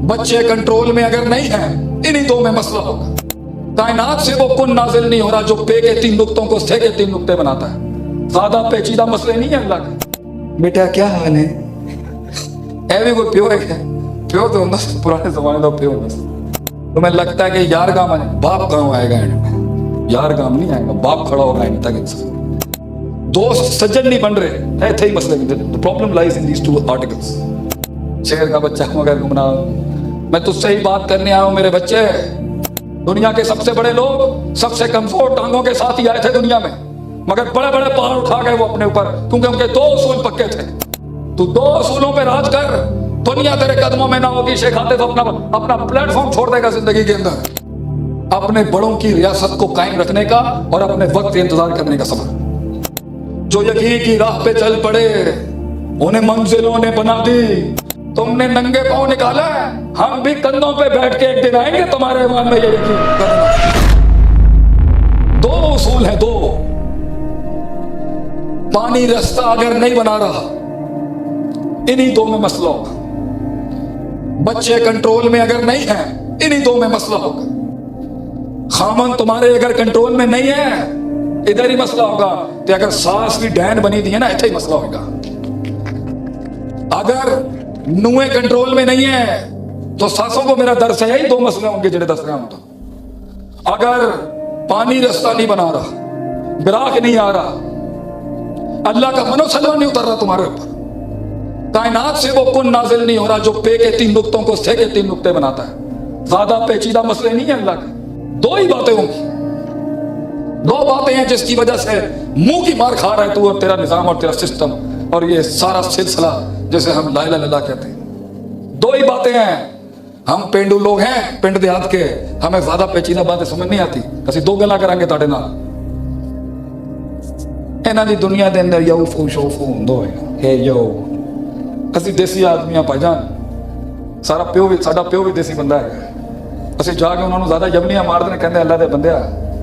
बच्चे कंट्रोल में अगर नहीं है, इन्हीं दो में मसला होगा। कायनात से वो कुन नाजिल नहीं हो रहा जो पे के 3 नुक्तों को से के 3 नुक्ते बनाता है। ज्यादा पेचीदा मसले नहीं है अल्लाह के। बेटा क्या हाल है? ऐ भी कोई प्यो है क्या? प्यो तो होता पुराने जमाने का प्यो होता। तुम्हें लगता है कि यार काम बाप कहाँ आएगा? यार काम नहीं आएगा, बाप खड़ा होगा इन तक इंसान। दोस्त सज्जन नहीं बन रहे, ऐसे ही मसले। The problem lies in these 2 articles. शेर का बच्चा मगर गुमनाह, मैं तुझसे ही बात करने आया हूं मेरे बच्चे। दुनिया के सबसे बड़े लोग सबसे कमजोर टांगों के साथ ही आए थे दुनिया में, मगर बड़े बड़े पहाड़ उठा गए वो अपने ऊपर, क्योंकि उनके 2 उसूल पक्के थे। तू 2 उसूलों पे राज कर, दुनिया तेरे कदमों में ना होगी। शेख आतिफ अपना प्लेटफॉर्म छोड़ देगा जिंदगी के अंदर, अपने बड़ों की रियासत को कायम रखने का और अपने वक्त का इंतजार करने का सबक। जो यकीन की राह पे चल पड़े उन्हें मंजिलों ने बना दी। तुमने नंगे पांव निकाला, हम भी कंधों पे बैठ के एक दिन आएंगे तुम्हारे ईमान में ये यकीन करना। 2 उसूल हैं, 2। पानी रास्ता अगर नहीं बना रहा, इन्हीं 2 में मसला होगा। बच्चे कंट्रोल में अगर नहीं है, इन्हीं 2 में मसला होगा। खामन तुम्हारे अगर कंट्रोल में नहीं है, इधर ही मसला होगा। तो अगर सास भी डैन बनी थी है ना, ऐसे ही मसला होगा। अगर नुए कंट्रोल में नहीं है तो सासों को मेरा दर्द है, यही 2 मसले होंगे जिन्हें दस रहा हूं। तो अगर पानी रास्ता नहीं बना रहा, ग्राहक नहीं आ रहा, अल्लाह का मनोसलवा नहीं उतर रहा तुम्हारे ऊपर, कायनात से वो कुन नाजिल नहीं हो रहा जो पे के 3 नुक्तों को से के 3 नुक्ते बनाता है। ज्यादा पेचीदा मसले नहीं है अल्लाह के। 2 ही बातें होंगी, 2 बातें हैं जिसकी वजह से मुंह की मार खा रहा है तू और तेरा निजाम और तेरा सिस्टम और ये सारा सिलसिला जिसे हम ला इलाहा इल्लल्लाह कहते हैं। 2 ही बातें हैं। हम पेंडू लोग हैं, पिंड देहात के, हमें ज्यादा पेचीदा बातें समझ नहीं आती। ਅਸੀਂ 2 ਗੱਲਾਂ ਕਰਾਂਗੇ ਤੁਹਾਡੇ ਨਾਲ। ਇਹਨਾਂ ਦੀ ਦੁਨੀਆ ਦੇ ਅੰਦਰ ਯੋ ਫੂ ਸ਼ੋ ਫੂ ਹੁੰਦਾ ਹੈ। ਇਹ ਯੋ ਅਸੀਂ ਦੇਸੀ ਆਦਮੀ ਆ ਭਾਈਜਾਨ, ਸਾਡਾ ਪਿਓ ਵੀ ਦੇਸੀ ਬੰਦਾ ਹੈ। ਅਸੀਂ ਜਾ ਕੇ ਉਹਨਾਂ ਨੂੰ ਜ਼ਿਆਦਾ ਜਮਨੀਆਂ ਮਾਰਦੇ ਨੇ, ਕਹਿੰਦੇ ਅੱਲਾ ਦੇ ਬੰਦਿਆ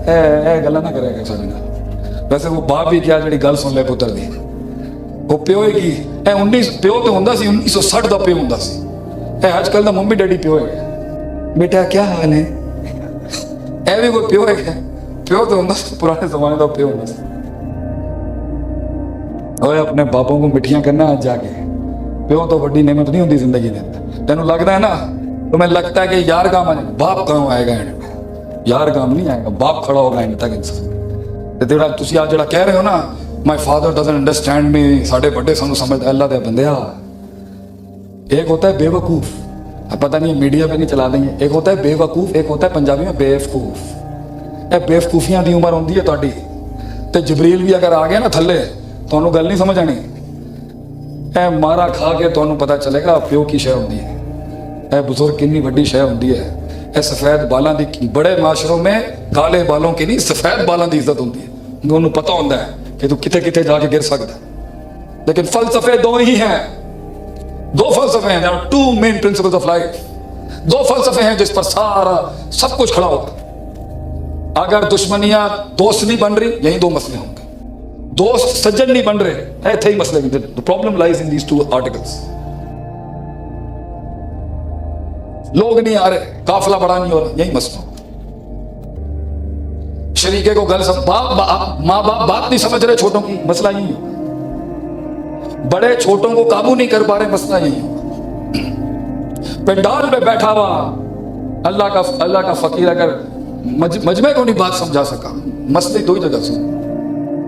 ਇਹ ਗੱਲਾਂ ਨਾ ਕਰਿਆ ਸਾਡੇ ਨਾਲ। ਵੈਸੇ ਉਹ ਬਾਪ ਵੀ ਕਿਹਾ ਜਿਹੜੀ ਗੱਲ ਸੁਣ ਲੈ ਪੁੱਤਰ ਦੀ, ਉਹ ਪਿਓ ਹੀ ਕੀ, ਇਹ 19 ਪਿਓ ਤੇ ਹੁੰਦਾ ਸੀ 1960 ਦਾ ਪਿਓ ਹੁੰਦਾ ਸੀ। ਇਹ ਅੱਜ ਕੱਲ ਦਾ ਮੰਮੀ ਡੈਡੀ ਪਿਓ ਹੈ। बेटा क्या हाल है? ऐ भी कोई प्यो है क्या? प्यो तो होता पुराने जमाने का प्यो होता। ओए अपने बापों को मिठियां करना आज जाके, प्यो तो बड़ी नेमत नहीं होती जिंदगी के अंदर। तेन लगता है ना, तुम्हें लगता है कि यार काम बाप कहाँ आएगा? यार काम नहीं आएगा, बाप खड़ा होगा इन तक इंसान। ते तेरा तुसी आज जड़ा कह रहे हो ना, my father doesn't understand me, साडे बड़े सानू समझदा। अल्लाह दे बंदेया, एक होता है बेवकूफ, पता नहीं मीडिया पे नहीं चला देंगे। एक होता है बेवकूफ, एक होता है पंजाबी में बेवकूफ। ये बेवकूफियां दी उम्र होंदी है तुहाडी, ते जबरील भी अगर आ गया ना थल्ले, तुहानू गल नहीं समझ आनी। ए मारा खा के तुहानू पता चलेगा प्यो की शय होंदी है, ए बुजुर्ग कितनी बड़ी शय होंदी है। ए सफेद बालों की, बड़े माशरों में काले बालों की नहीं सफेद बालों की इज्जत होंदी है। उन्होंने पता होता है कि तू किथे किथे जाके गिर सकता। लेकिन फलसफे 2 ही हैं, 2 फलसफे हैं। There are 2 main principles of life। 2 फलसफे हैं जिस पर सारा सब कुछ खड़ा होता। अगर दुश्मनियां दोस्त नहीं बन रही, यही 2 मसले होंगे। दोस्त सज्जन नहीं बन रहे, ऐसे ही मसले। The problem lies in these 2 articles. लोग नहीं आ रहे, काफिला बड़ा नहीं हो रहा, यही मसला। शरीके को गल सब माँ बाप बात नहीं समझ रहे छोटों की, मसला यही होगा। बड़े छोटों को काबू नहीं कर पा रहे, मसला यही होगा। पंडाल पे बैठा हुआ अल्लाह का फकीर अगर मजमे को नहीं बात समझा सका, मसले 2 ही जगह से।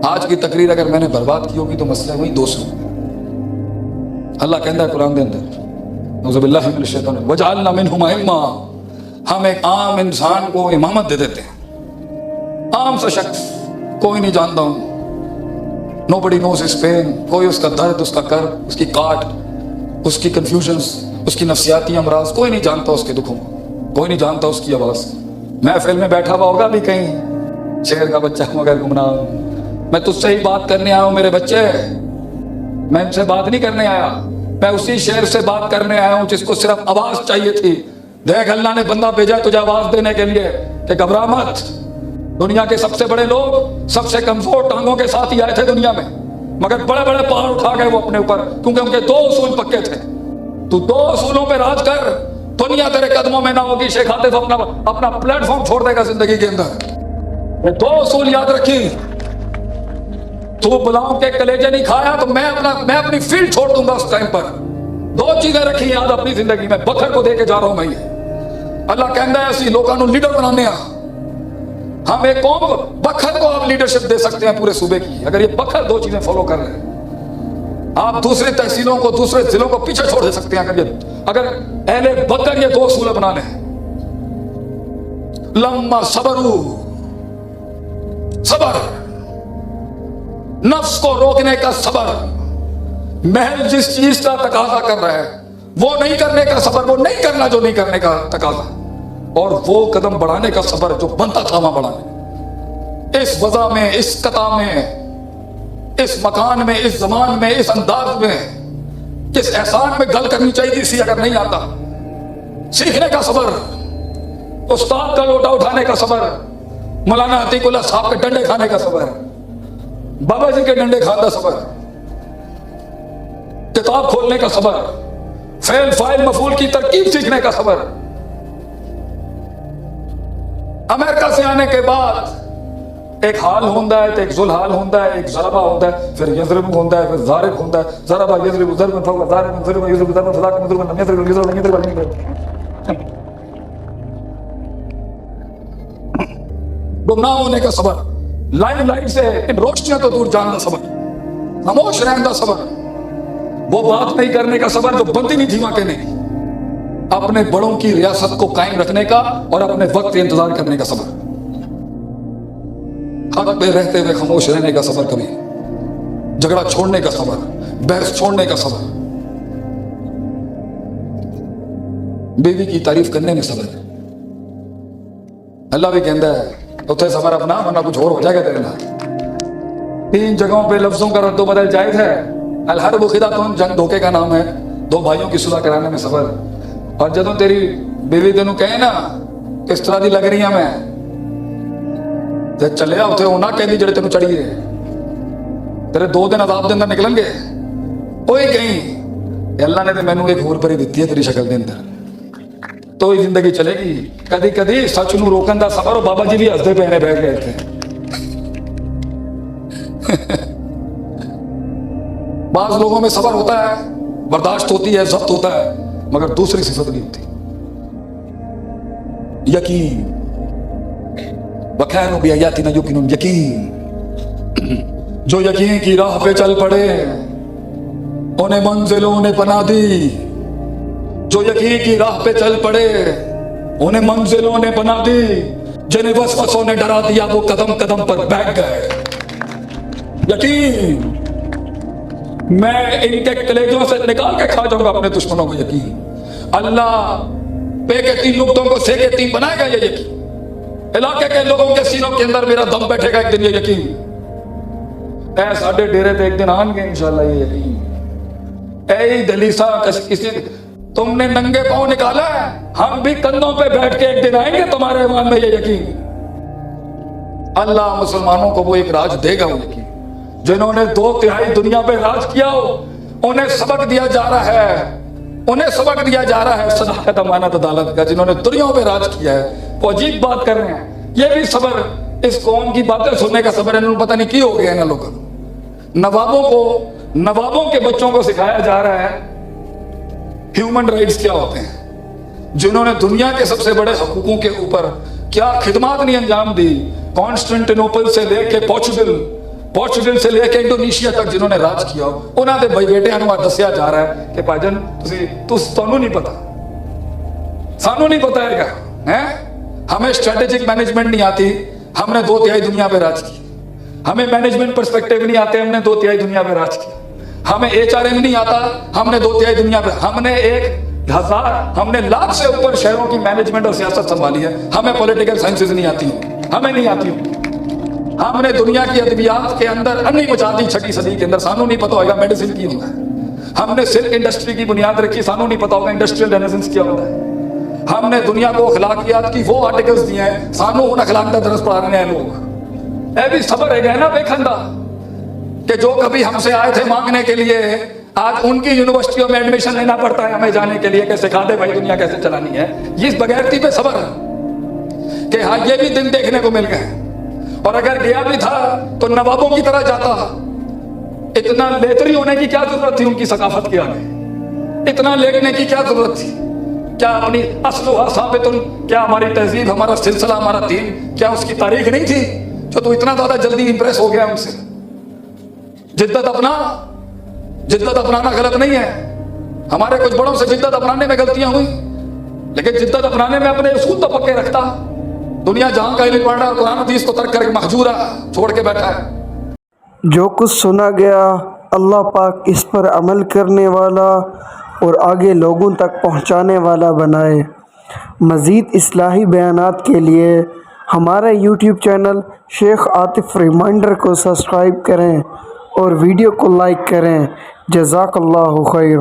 आज की तकरीर अगर मैंने बर्बाद की होगी तो मसले वही 2 से। अल्लाह कहता है कुरान के अंदर, नऊज़ुबिल्लाहि मिनश शैतानिर रजीम, वजअलना मिनहुम अइम्मा, हम एक आम इंसान को इमामत दे देते हैं। आम सा शख्स, कोई नहीं जानता हूं, Nobody knows his pain, कोई उसका दर्द, उसका कर्ब, उसकी काट, उसकी कंफ्यूजन्स, उसकी नफ्सियाती अमराज, कोई नहीं जानता उसके दुखों को, कोई नहीं जानता उसकी आवाज़। महफिल में बैठा हुआ होगा भी कहीं, शेर का बच्चा मगर गुमनाह, मैं तुझसे ही बात करने आया हूँ मेरे बच्चे। मैं इनसे बात नहीं करने आया, मैं उसी शेर से बात करने आया हूँ जिसको सिर्फ आवाज़ चाहिए थी। देख अल्लाह ने बंदा भेजा तुझे आवाज़ देने के लिए कि घबरा मत। दुनिया के सबसे बड़े लोग सबसे कमजोर टांगों के साथ ही आए थे दुनिया में, मगर बड़े बड़े पहाड़ उठा गए वो अपने ऊपर, क्योंकि उनके 2 उसूल पक्के थे। तू 2 उसूलों पे राज कर, दुनिया तेरे कदमों में ना होगी, शेख आतिफ अपना प्लेटफॉर्म छोड़ देगा जिंदगी के अंदर। ये दो उसूल याद रखी, तू बुलाओ के कलेजे नहीं खाया तो मैं अपनी फील्ड छोड़ दूंगा उस टाइम पर। दो चीजें रखी याद अपनी जिंदगी में, बखर को देके जा रहा हूं मैं ये। अल्लाह कहता है ਅਸੀਂ ਲੋਕਾਂ ਨੂੰ लीडर बनाने हम एक कौम को, बखर को आप लीडरशिप दे सकते हैं पूरे सूबे की, अगर ये बखर दो चीजें फॉलो कर रहे हैं। आप दूसरे तहसीलों को, दूसरे जिलों को पीछे छोड़ सकते हैं अगर अहले बखर ये दो उसूल अपना लें। लम्मा सबरू, सबर, नफ्स को रोकने का सबर, महल जिस चीज का तकाजा कर रहा है वो नहीं करने का सबर, वो नहीं करना जो नहीं करने का तकाजा, और वो कदम बढ़ाने का सबर जो बनता था वहां बढ़ाने। इस वजह में, इस कता में, इस मकान में, इस जमान में, इस अंदाज में, इस एहसान में गल करनी चाहिए थी। अगर नहीं आता, सीखने का सबर, उस्ताद का लोटा उठाने का सबर, मौलाना अतीकुल्लाह साहब के डंडे खाने का सबर, बाबा जी के डंडे खाने का सबर, किताब खोलने का सबर, फेल फाइल मफूल की तरकीब सीखने का सबर। अमेरिका से आने के बाद एक हाल होता है, एक जुल हाल होता है, एक ज़रबा होता है, फिर यज़रिब होता है, फिर ज़ारिब होता है, ज़रबा यज़रिब ज़रबन फौक़ ज़ारिब ज़रबा यज़रिब ज़रबन फ़लाक़ ज़रबन लम यज़रिब यज़रिब यज़रिब। गुमनाह होने का सबर, लाइमलाइट से इन रोशनियों तो दूर जाने का सबर, खामोश रहने का सबर, वो बात नहीं करने का सबर जो बनती नहीं थी वहां कहने की, अपने बड़ों की रियासत को कायम रखने का और अपने वक्त का इंतजार करने का सबर, हक पे रहते हुए खामोश रहने का सबर, कभी झगड़ा छोड़ने का सबर, बहस छोड़ने का सबर, बीवी की तारीफ करने में सबर। अल्लाह भी कहता है उसे सबर अपना, वरना कुछ और हो जाएगा तेरे नाल। 3 जगहों पे लफ्जों का रद्दो बदल जायज है। अलहर्ब खिदातुन, जंग धोखे का नाम है, 2 भाइयों की सुलह कराने में सबर। और जदों तेरी बीवी तेनू कहे ना किस तरह की लग रही है मैं, ते चलिया उथे होना कहती जेड़े तेनू चढ़ी है, तेरे 2 दिन अदाब के अंदर निकलेंगे। कोई कहीं अल्लाह ने तो मैनू एक होर परी दी है तेरी शक्ल के अंदर, तो ही जिंदगी चलेगी। कदी कदी सच नू रोकन का सबर, बाबा जी भी हसते पैने बैठ गए थे। बाज लोगों में सबर होता है, बर्दाश्त होती है, जब्त होता है, मगर दूसरी सिफत नहीं होती, यकीन। वकानो बिआयातिना युकिनुन, यकीन। जो यकीन की राह पे चल पड़े उन्हें मंजिलों ने पना दी, जो यकीन की राह पे चल पड़े उन्हें मंजिलों ने बना दी, जिन्हें वसवसों ने डरा दिया वो कदम कदम पर बैठ गए। यकीन मैं इनके कलेजों से निकाल के खा जाऊंगा अपने दुश्मनों को। यकीन अल्लाह पे के 3 नुक्तों को से के 3 बनाएगा। ये यकीन इलाके के लोगों के सीनों के अंदर मेरा दम बैठेगा एक दिन। ये यकीन ऐ साढ़े डेरे पे एक दिन आएंगे इंशाल्लाह। ये यकीन ऐ दलीसा किसी तुमने नंगे पांव निकाला है, हम भी कंधों पे बैठ के एक दिन आएंगे तुम्हारे ईमान में। ये यकीन अल्लाह मुसलमानों को वो एक राज देगा। वो यकीन जिन्होंने 2/3 दुनिया पे राज किया हो उन्हें सबक दिया जा रहा है, उन्हें सबक दिया जा रहा है सदाकत, अमानत, अदालत का। जिन्होंने दुनिया पे राज किया है वो अजीब बात कर रहे हैं। ये भी सबर, इस कौम की बातें सुनने का सबर इन्होंने पता नहीं की हो गया। इन लोगों को नवाबों के बच्चों को सिखाया जा रहा है ह्यूमन राइट्स क्या होते हैं, जिन्होंने दुनिया के सबसे बड़े हकूकों के ऊपर क्या खिदमत नहीं अंजाम दी। कॉन्स्टेंटिनोपल से लेके पोर्चुगल से लेके इंडोनेशिया तक जिन्होंने राज किया, उन्होंने भाई बेटे दसिया जा रहा है कि भाजन तुहानू नहीं पता, सानू नहीं पता है, हमें स्ट्रेटेजिक मैनेजमेंट नहीं आती, हमने 2/3 दुनिया पे राज किया। हमें मैनेजमेंट पर्सपेक्टिव नहीं आते, हमने 2/3 दुनिया पे राज किया। हमें HRM नहीं आता, हमने 2/3 दुनिया पे, हमने 1,000 से ऊपर शहरों की मैनेजमेंट और सियासत संभाली है। हमें पॉलिटिकल साइंसेज नहीं आती, हमें नहीं आती। हमने दुनिया की अदबियात के अंदर अन्नी मचा दी 6वीं सदी के अंदर, सानू नहीं पता होगा मेडिसिन की होता है। हमने सिल्क इंडस्ट्री की बुनियाद रखी, सानू नहीं पता होगा इंडस्ट्रियल रेनेसेंस क्या होता है। हमने दुनिया को अखलाकियात की वो आर्टिकल्स दिए हैं, सानू उन अखलाक का दरस पढ़ा रहे हैं लोग। ऐ भी सबर है ना बेखंदा कि जो कभी हमसे आए थे मांगने के लिए, آج ان کی یونیورسٹیوں میں ایڈمیشن لینا پڑتا ہے ہمیں جانے کے لیے کہ سکھا دے بھائی دنیا کیسے چلانی ہے. اس بغیرتی پہ صبر ہے کہ ہاں یہ بھی دن دیکھنے کو مل گئے. اور اگر گیا بھی تھا تو نوابوں کی طرح جاتا. اتنا لیتری ہونے کی کیا ضرورت تھی ان کی ثقافت کے آگے؟ اتنا لیٹنے کی کیا ضرورت تھی؟ کیا اپنی اصل و ثابت، کیا ہماری تہذیب، ہمارا سلسلہ، ہمارا دین، کیا اس کی تاریخ نہیں تھی جو تو اتنا زیادہ جلدی امپریس ہو گیا ان سے؟ جدت اپنانا غلط نہیں ہے. ہمارے کچھ بڑوں سے جدت اپنانے میں غلطیاں ہوئی، لیکن جدت اپنانے میں اپنے اصول تو پکے رکھتا. دنیا جہاں کا علم پڑھ رہا ہے، قرآن حدیث کو ترک کر کے مہجورہ چھوڑ کے بیٹھا ہے. جو کچھ سنا گیا اللہ پاک اس پر عمل کرنے والا اور آگے لوگوں تک پہنچانے والا بنائے. مزید اصلاحی بیانات کے لیے ہمارا یوٹیوب چینل شیخ عاطف ریمائنڈر کو سبسکرائب کریں اور ویڈیو کو لائک کریں. جزاک اللہ خیر.